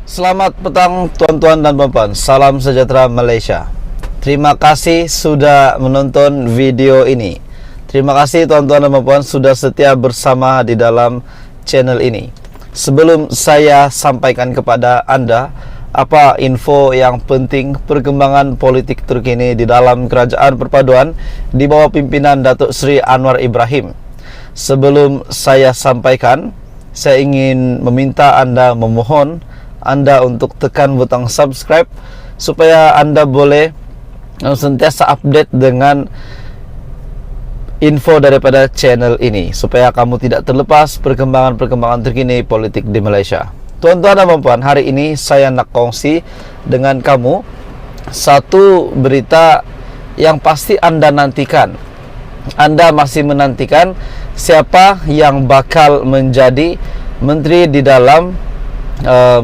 Selamat petang tuan-tuan dan puan-puan. Salam sejahtera Malaysia. Terima kasih sudah menonton video ini. Terima kasih tuan-tuan dan puan-puan sudah setia bersama di dalam channel ini. Sebelum saya sampaikan kepada anda apa info yang penting perkembangan politik terkini di dalam Kerajaan Perpaduan di bawah pimpinan Datuk Seri Anwar Ibrahim. Sebelum saya sampaikan, saya ingin meminta anda, memohon anda untuk tekan butang subscribe supaya anda boleh sentiasa update dengan info daripada channel ini, supaya kamu tidak terlepas perkembangan-perkembangan terkini politik di Malaysia. Tuan-tuan dan puan-puan, hari ini saya nak kongsi dengan kamu satu berita yang pasti anda nantikan. Anda masih menantikan siapa yang bakal menjadi menteri di dalam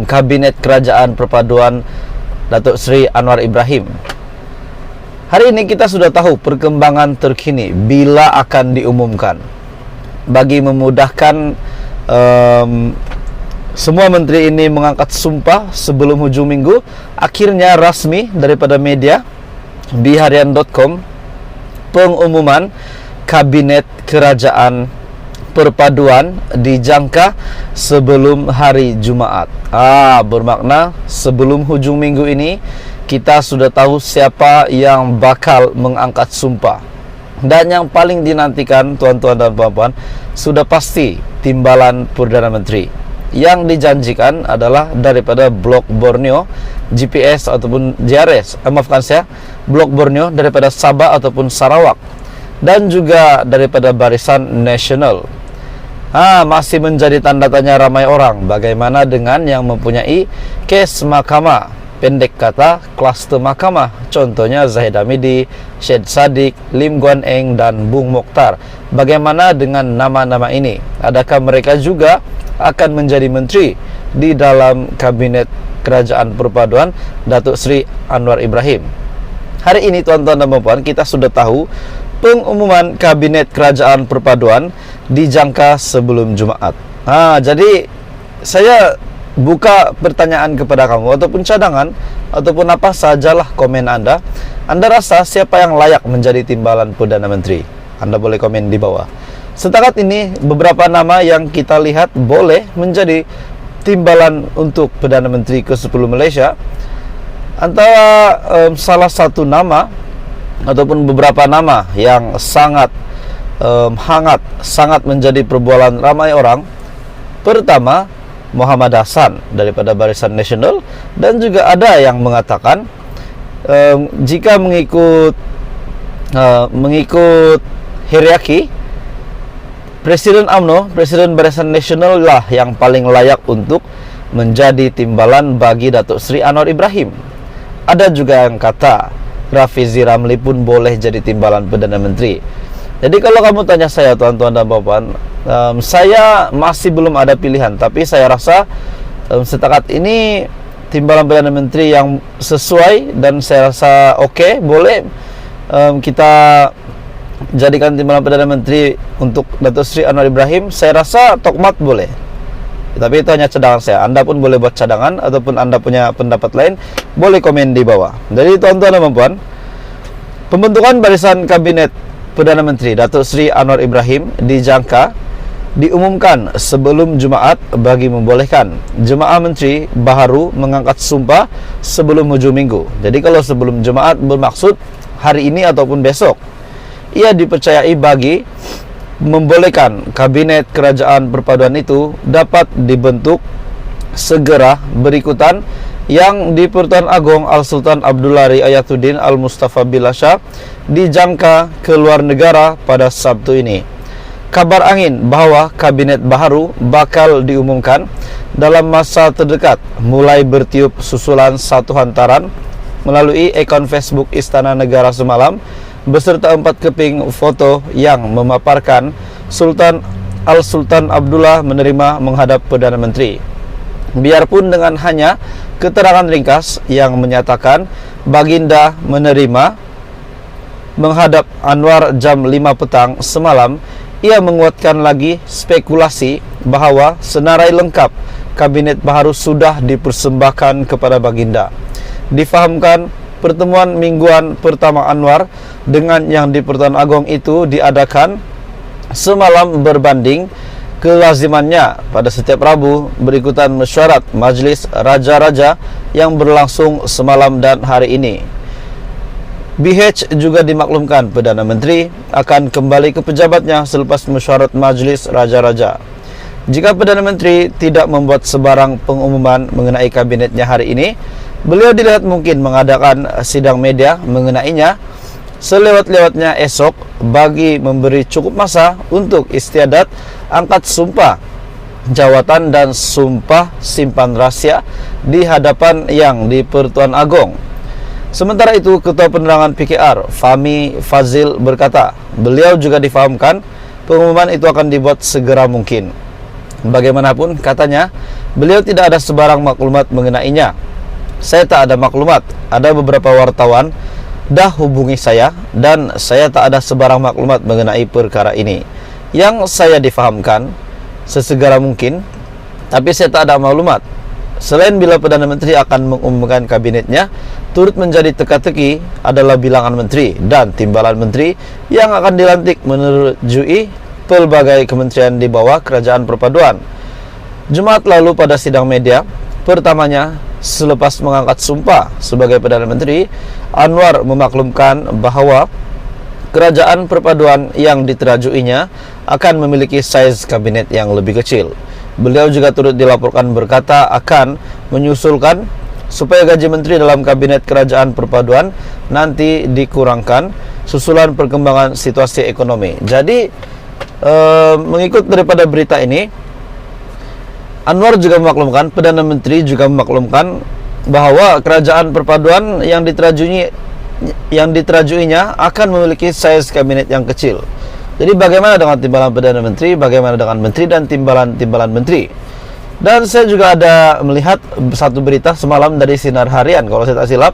Kabinet Kerajaan Perpaduan Datuk Seri Anwar Ibrahim. Hari ini kita sudah tahu perkembangan terkini bila akan diumumkan. Bagi memudahkan semua menteri ini mengangkat sumpah sebelum hujung minggu, akhirnya rasmi daripada media biharian.com pengumuman Kabinet Kerajaan Perpaduan dijangka sebelum hari Jumaat. Bermakna sebelum hujung minggu ini kita sudah tahu siapa yang bakal mengangkat sumpah. Dan yang paling dinantikan tuan-tuan dan puan-puan, sudah pasti timbalan Perdana Menteri. Yang dijanjikan adalah daripada Blok Borneo, GPS ataupun JRS, maafkan saya, Blok Borneo daripada Sabah ataupun Sarawak, dan juga daripada Barisan Nasional. Masih menjadi tanda tanya ramai orang, bagaimana dengan yang mempunyai kes mahkamah, pendek kata kluster mahkamah, contohnya Zahid Hamidi, Syed Saddiq, Lim Guan Eng dan Bung Mokhtar. Bagaimana dengan nama-nama ini? Adakah mereka juga akan menjadi menteri di dalam Kabinet Kerajaan Perpaduan Datuk Seri Anwar Ibrahim? Hari ini tuan-tuan dan puan-puan, kita sudah tahu pengumuman Kabinet Kerajaan Perpaduan dijangka sebelum Jumaat. Jadi saya buka pertanyaan kepada kamu ataupun cadangan ataupun apa sajalah komen anda. Anda rasa siapa yang layak menjadi timbalan Perdana Menteri? Anda boleh komen di bawah. Setakat ini beberapa nama yang kita lihat boleh menjadi timbalan untuk Perdana Menteri ke-10 Malaysia. Antara salah satu nama ataupun beberapa nama yang sangat hangat, sangat menjadi perbualan ramai orang. Pertama, Muhammad Hassan daripada Barisan Nasional, dan juga ada yang mengatakan jika mengikut hierarki, Presiden UMNO, Presiden Barisan Nasional lah yang paling layak untuk menjadi timbalan bagi Datuk Seri Anwar Ibrahim. Ada juga yang kata Rafizi Ramli pun boleh jadi timbalan Perdana Menteri. Jadi kalau kamu tanya saya tuan-tuan dan puan-puan, saya masih belum ada pilihan, tapi saya rasa setakat ini timbalan Perdana Menteri yang sesuai dan saya rasa oke, boleh kita jadikan timbalan Perdana Menteri untuk Datuk Seri Anwar Ibrahim. Saya rasa Tokmat boleh. Tapi itu hanya cadangan saya. Anda pun boleh buat cadangan ataupun anda punya pendapat lain, boleh komen di bawah. Jadi tuan-tuan dan puan-puan, pembentukan barisan Kabinet Perdana Menteri Datuk Seri Anwar Ibrahim dijangka diumumkan sebelum Jumaat bagi membolehkan jemaah menteri baharu mengangkat sumpah sebelum hujung minggu. Jadi kalau sebelum Jumaat bermaksud hari ini ataupun besok. Ia dipercayai bagi membolehkan Kabinet Kerajaan Perpaduan itu dapat dibentuk segera berikutan, yang di Pertuan Agong Al-Sultan Abdullari Ayatuddin Al-Mustafa Billah Shah dijangka ke luar negara pada Sabtu ini. Kabar angin bahawa kabinet baharu bakal diumumkan dalam masa terdekat mulai bertiup susulan satu hantaran melalui akaun Facebook Istana Negara semalam, beserta 4 keping foto yang memaparkan Sultan Al-Sultan Abdullah menerima menghadap Perdana Menteri. Biarpun dengan hanya keterangan ringkas yang menyatakan Baginda menerima menghadap Anwar jam 5 petang semalam, ia menguatkan lagi spekulasi bahawa senarai lengkap kabinet baru sudah dipersembahkan kepada Baginda. Difahamkan pertemuan mingguan pertama Anwar dengan yang di Pertuan Agong itu diadakan semalam berbanding kelazimannya pada setiap Rabu berikutan mesyuarat Majlis Raja-Raja yang berlangsung semalam dan hari ini. BH juga dimaklumkan Perdana Menteri akan kembali ke pejabatnya selepas mesyuarat Majlis Raja-Raja. Jika Perdana Menteri tidak membuat sebarang pengumuman mengenai kabinetnya hari ini, beliau dilihat mungkin mengadakan sidang media mengenainya selewat-lewatnya esok bagi memberi cukup masa untuk istiadat angkat sumpah jawatan dan sumpah simpan rahsia di hadapan yang di Pertuan Agong. Sementara itu, Ketua Penerangan PKR Fahmi Fazil berkata, beliau juga difahamkan pengumuman itu akan dibuat segera mungkin. Bagaimanapun, katanya, beliau tidak ada sebarang maklumat mengenainya. Saya tak ada maklumat. Ada beberapa wartawan dah hubungi saya dan saya tak ada sebarang maklumat mengenai perkara ini. Yang saya difahamkan sesegera mungkin, tapi saya tak ada maklumat. Selain bila Perdana Menteri akan mengumumkan kabinetnya, turut menjadi teka-teki adalah bilangan menteri dan timbalan menteri yang akan dilantik menerjui pelbagai kementerian di bawah Kerajaan Perpaduan. Jumaat lalu pada sidang media pertamanya selepas mengangkat sumpah sebagai Perdana Menteri, Anwar memaklumkan bahawa Kerajaan Perpaduan yang diterajuinya akan memiliki saiz kabinet yang lebih kecil. Beliau juga turut dilaporkan berkata akan menyusulkan supaya gaji menteri dalam kabinet Kerajaan Perpaduan nanti dikurangkan susulan perkembangan situasi ekonomi. Jadi mengikut daripada berita ini, Anwar juga memaklumkan, Perdana Menteri juga memaklumkan bahawa Kerajaan Perpaduan yang diterajuinya akan memiliki saiz kabinet yang kecil. Jadi bagaimana dengan timbalan Perdana Menteri, bagaimana dengan menteri dan timbalan menteri. Dan saya juga ada melihat satu berita semalam dari Sinar Harian kalau saya tak silap,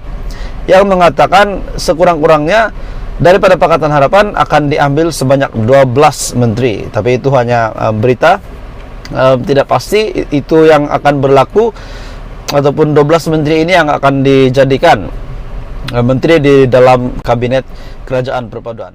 yang mengatakan sekurang-kurangnya daripada Pakatan Harapan akan diambil sebanyak 12 menteri. Tapi itu hanya berita, tidak pasti itu yang akan berlaku ataupun 12 menteri ini yang akan dijadikan menteri di dalam kabinet Kerajaan Perpaduan.